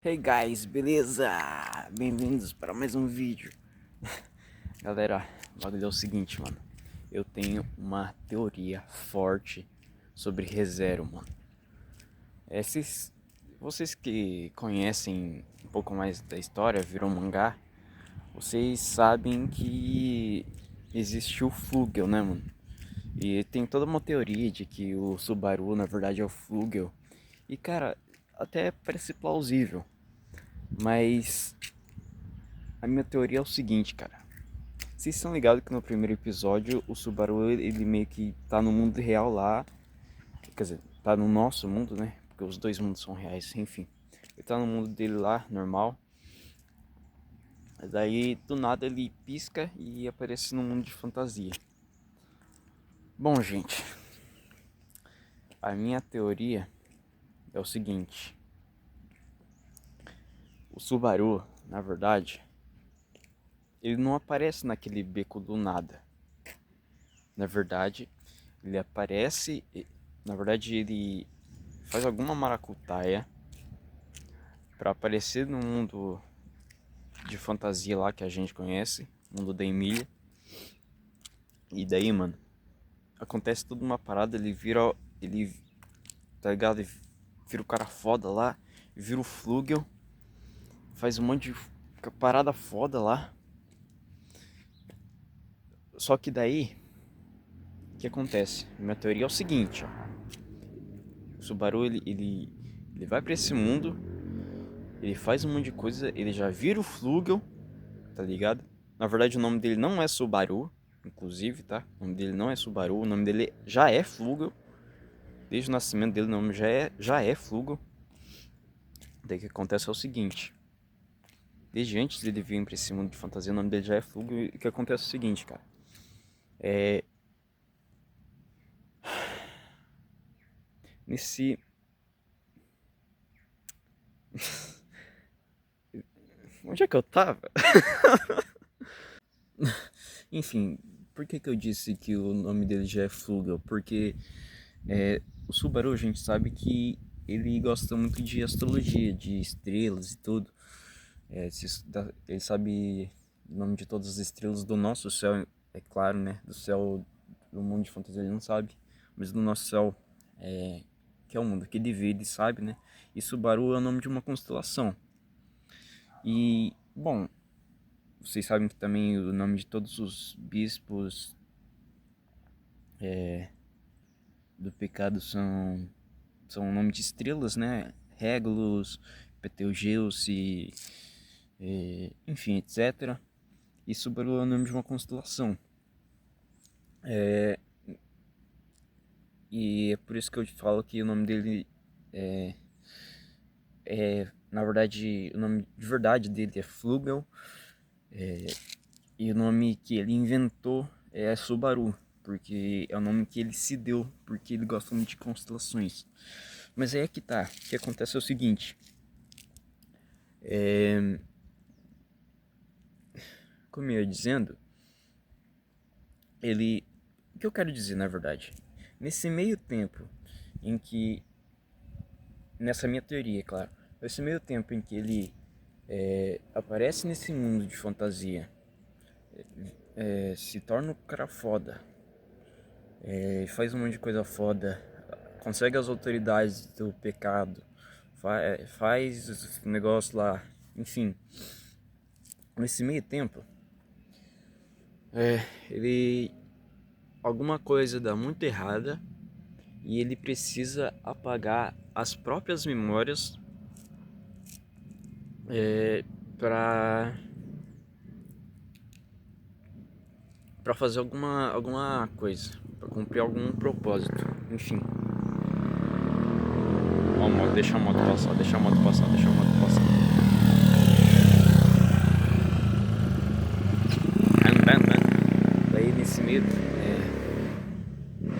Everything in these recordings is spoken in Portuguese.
Hey guys, beleza? Bem-vindos para mais um vídeo. Galera, o bagulho é o seguinte, mano. Eu tenho uma teoria forte sobre ReZero, mano. Vocês que conhecem um pouco mais da história, viram mangá, vocês sabem que existe o Flugel, né, mano? E tem toda uma teoria de que o Subaru, na verdade, é o Flugel. E, cara, até parece plausível. Mas a minha teoria é o seguinte, cara. Vocês estão ligados que no primeiro episódio o Subaru ele meio que tá no mundo real lá. Quer dizer, tá no nosso mundo, né? Porque os dois mundos são reais, enfim. Ele tá no mundo dele lá, normal. Daí do nada ele pisca e aparece num mundo de fantasia. Bom, gente, a minha teoria é o seguinte. O Subaru, na verdade, ele não aparece naquele beco do nada. Na verdade, ele aparece. Na verdade, ele faz alguma maracutaia pra aparecer no mundo de fantasia lá que a gente conhece, mundo da Emília. E daí, mano, acontece tudo uma parada, ele vira. Ele. Tá ligado? Ele vira o cara foda lá, vira o Flugel, faz um monte de parada foda lá. Só que daí, o que acontece? Minha teoria é o seguinte, ó. O Subaru ele vai pra esse mundo, ele faz um monte de coisa, ele já vira o Flugel, tá ligado? Na verdade o nome dele não é Subaru, inclusive, tá? O nome dele não é Subaru, o nome dele já é Flugel. Desde o nascimento dele o nome já é Flugel. Daí o que acontece é o seguinte. Desde antes dele vir pra esse mundo de fantasia, o nome dele já é Flugel. E o que acontece é o seguinte, cara. É... Nesse... Onde é que eu tava? Enfim, por que eu disse que o nome dele já é Flugel? Porque o Subaru a gente sabe que ele gosta muito de astrologia, de estrelas e tudo. Ele sabe o nome de todas as estrelas do nosso céu, é claro, né? Do céu do mundo de fantasia ele não sabe, mas do nosso céu, que é o mundo que ele vê, ele sabe, né? E Subaru é o nome de uma constelação. E, bom, vocês sabem que também o nome de todos os bispos do pecado são o nome de estrelas, né? Regulus, Betelgeuse, enfim, etc. E Subaru é o nome de uma constelação. E é por isso que eu te falo que o nome dele na verdade, o nome de verdade dele é Flugel. E o nome que ele inventou é Subaru, porque é o nome que ele se deu, porque ele gosta muito de constelações. Mas aí é que tá, o que acontece é o seguinte. Como eu ia dizendo, ele... O que eu quero dizer, na verdade? Nesse meio tempo em que... Nessa minha teoria, claro. Nesse meio tempo em que ele aparece nesse mundo de fantasia, se torna um cara foda, faz um monte de coisa foda, consegue as autoridades do pecado, faz esse negócio lá, enfim. Nesse meio tempo, ele... Alguma coisa dá muito errada e ele precisa apagar as próprias memórias para para fazer alguma coisa, para cumprir algum propósito, enfim. Ó, deixa a moto passar, deixa a moto passar, deixa a moto passar. Daí nesse meio,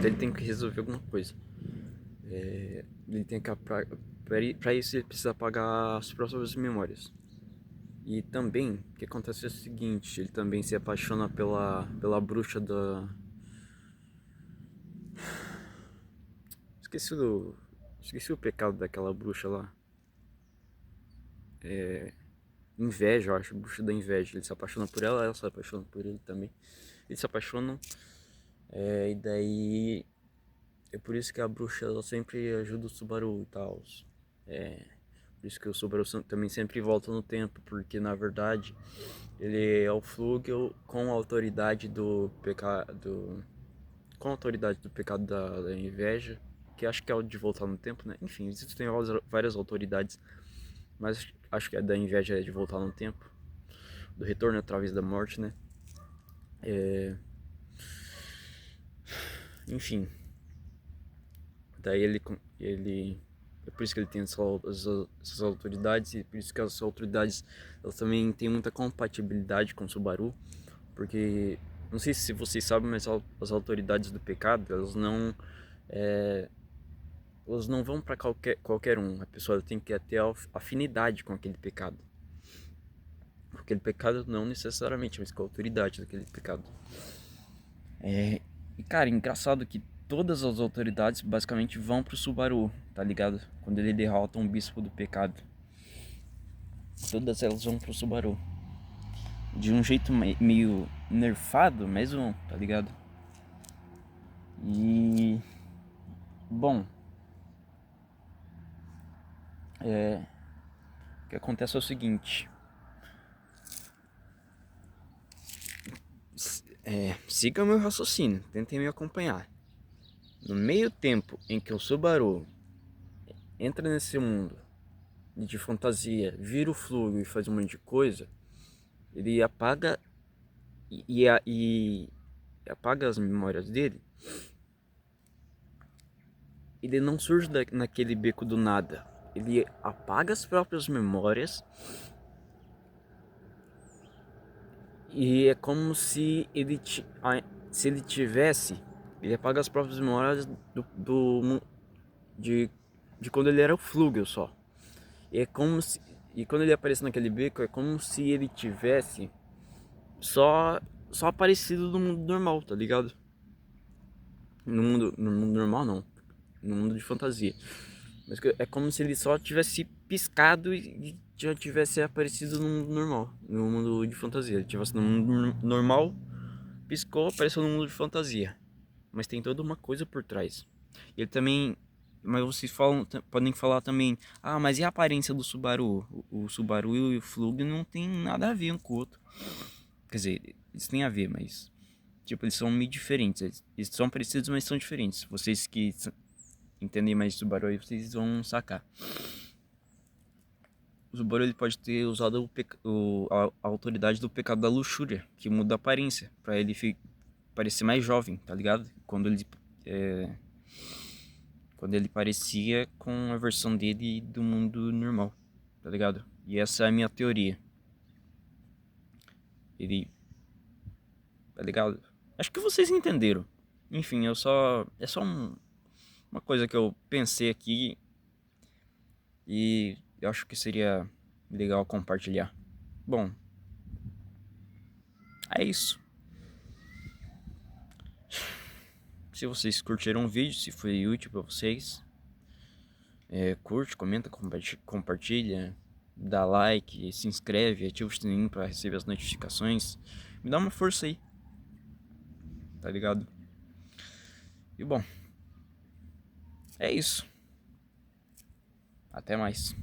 ele tem que resolver alguma coisa. Ele tem que para isso ele precisa apagar as próprias memórias. E também, o que acontece é o seguinte, ele também se apaixona pela bruxa da... Esqueci o pecado daquela bruxa lá. inveja, eu acho, bruxa da inveja. Ele se apaixona por ela se apaixona por ele também. Eles se apaixonam, e daí é por isso que a bruxa ela sempre ajuda o Subaru e tal. Por isso que o Subaru também sempre volta no tempo, porque na verdade ele é o Flugel com a autoridade do pecado, com a autoridade do pecado da inveja, que acho que é o de voltar no tempo, né? Enfim, existem várias autoridades, mas acho que a da inveja é de voltar no tempo, do retorno através da morte, né? Enfim, daí ele é por isso que ele tem essas autoridades, e por isso que as autoridades elas também têm muita compatibilidade com o Subaru, porque não sei se vocês sabem, mas as autoridades do pecado é, elas não vão para qualquer um. A pessoa tem que ter afinidade com aquele pecado. Aquele pecado não necessariamente, mas com a autoridade daquele pecado. E cara, engraçado que todas as autoridades basicamente vão pro Subaru, tá ligado? Quando ele derrota um bispo do pecado. Todas elas vão pro Subaru. De um jeito meio nerfado, mas vão, tá ligado? E... Bom... O que acontece é o seguinte... siga meu raciocínio, tentem me acompanhar. No meio tempo em que o Subaru entra nesse mundo de fantasia, vira o fluxo e faz um monte de coisa, ele apaga e apaga as memórias dele. Ele não surge naquele beco do nada. Ele apaga as próprias memórias e é como se se ele tivesse, ele apaga as próprias memórias de, de quando ele era o Flugel só. E é como se, e quando ele aparece naquele beco, é como se ele tivesse só só aparecido no mundo normal, tá ligado? No mundo normal não, no mundo de fantasia. Mas é como se ele só tivesse piscado e já tivesse aparecido no mundo normal, no mundo de fantasia. Ele tivesse no mundo normal, piscou, apareceu no mundo de fantasia. Mas tem toda uma coisa por trás. Ele também. Mas vocês podem falar também, ah, mas e a aparência do Subaru? O Subaru e o Flug não tem nada a ver um com o outro. Quer dizer, eles têm a ver, mas tipo, eles são meio diferentes. Eles são parecidos, mas são diferentes. Vocês que entendem mais de Subaru aí, vocês vão sacar. O Subaru ele pode ter usado a autoridade do pecado da luxúria, que muda a aparência, pra ele parecer mais jovem, tá ligado? Quando ele parecia com a versão dele do mundo normal, tá ligado? E essa é a minha teoria. Ele, tá ligado? Acho que vocês entenderam. Enfim, é só uma coisa que eu pensei aqui e eu acho que seria legal compartilhar. Bom, é isso. Se vocês curtiram o vídeo, se foi útil para vocês, curte, comenta, compartilha, dá like, se inscreve, ativa o sininho para receber as notificações. Me dá uma força aí, tá ligado? E bom, é isso. Até mais.